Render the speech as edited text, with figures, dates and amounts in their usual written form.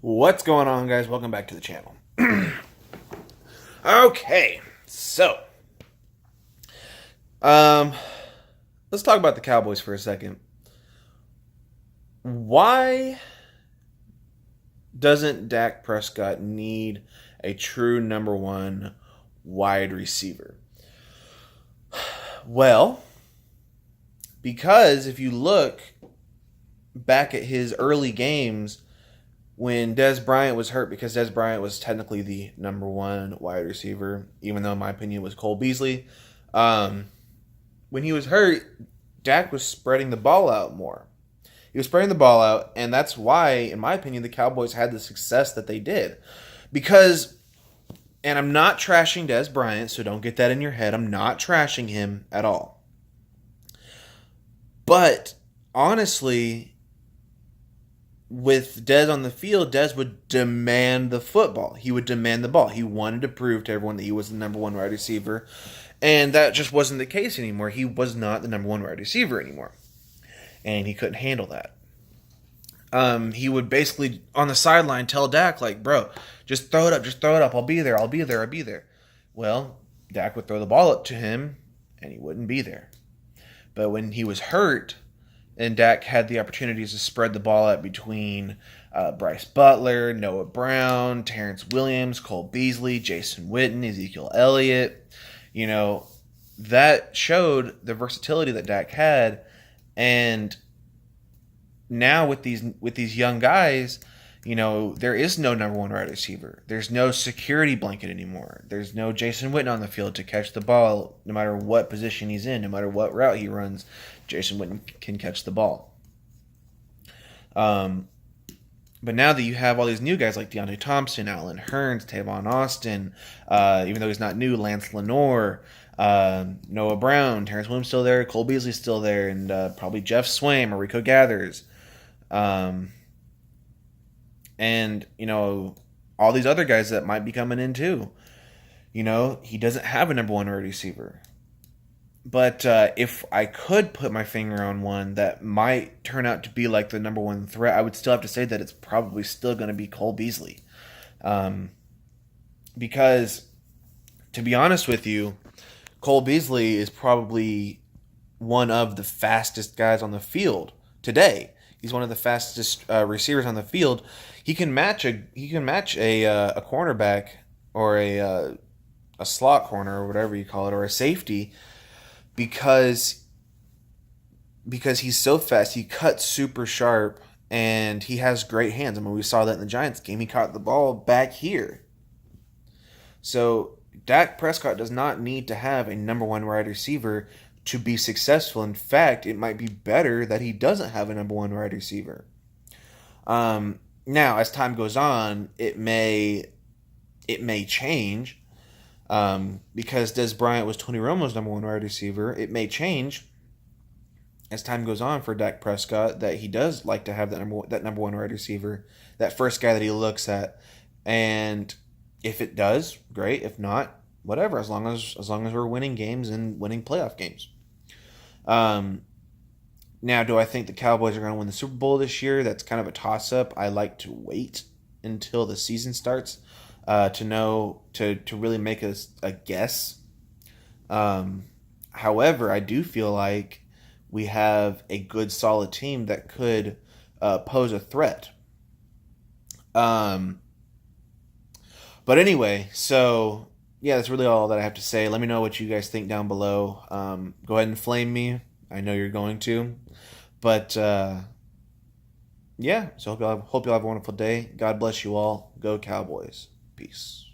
What's going on, guys? Welcome back to the channel. Okay, so let's talk about the Cowboys for a second. Why doesn't Dak Prescott need a true number one wide receiver? Well, because if you look back at his early games when Dez Bryant was hurt, because Dez Bryant was technically the number one wide receiver, even though in my opinion it was Cole Beasley. When he was hurt, Dak was spreading the ball out more. He was spreading the ball out, and that's why, in my opinion, the Cowboys had the success that they did. Because, and I'm not trashing Dez Bryant, so don't get that in your head. I'm not trashing him at all. But, honestly, with Dez on the field, Dez would demand the football. He would demand the ball. He wanted to prove to everyone that he was the number one wide receiver. And that just wasn't the case anymore. He was not the number one wide receiver anymore. And he couldn't handle that. He would basically, on the sideline, tell Dak, like, bro, just throw it up. I'll be there. Well, Dak would throw the ball up to him, and he wouldn't be there. But when he was hurt, and Dak had the opportunities to spread the ball out between Bryce Butler, Noah Brown, Terrence Williams, Cole Beasley, Jason Witten, Ezekiel Elliott, that showed the versatility that Dak had. And now with these young guys, there is no number one wide receiver. There's no security blanket anymore. There's no Jason Witten on the field to catch the ball no matter what position he's in, no matter what route he runs. Jason Witten can catch the ball. But now that you have all these new guys like Deontay Thompson, Allen Hurns, Tavon Austin, even though he's not new, Lance Lenore, Noah Brown, Terrence Williams still there, Cole Beasley still there, and probably Jeff Swaim or Rico Gathers. And, all these other guys that might be coming in too. He doesn't have a number one wide receiver. But if I could put my finger on one that might turn out to be like the number one threat, I would still have to say that it's probably still going to be Cole Beasley. Because, to be honest with you, Cole Beasley is probably one of the fastest guys on the field today. He's one of the fastest receivers on the field. He can match a cornerback or a slot corner or whatever you call it, or a safety, because he's so fast. He cuts super sharp, and he has great hands. I mean, we saw that in the Giants game. He caught the ball back here. So Dak Prescott does not need to have a number one wide receiver to be successful. In fact, it might be better that he doesn't have a number one wide receiver. Now, as time goes on, it may change. Because Dez Bryant was Tony Romo's number one wide receiver. It may change as time goes on for Dak Prescott that he does like to have that number one wide receiver, that first guy that he looks at. And if it does, great. If not, whatever. As long as we're winning games and winning playoff games. Now, do I think the Cowboys are going to win the Super Bowl this year? That's kind of a toss-up. I like to wait until the season starts to really make a guess. However, I do feel like we have a good, solid team that could pose a threat. But anyway, so yeah, that's really all that I have to say. Let me know what you guys think down below. Go ahead and flame me. I know you're going to. But yeah, so hope you'll have a wonderful day. God bless you all. Go Cowboys. Peace.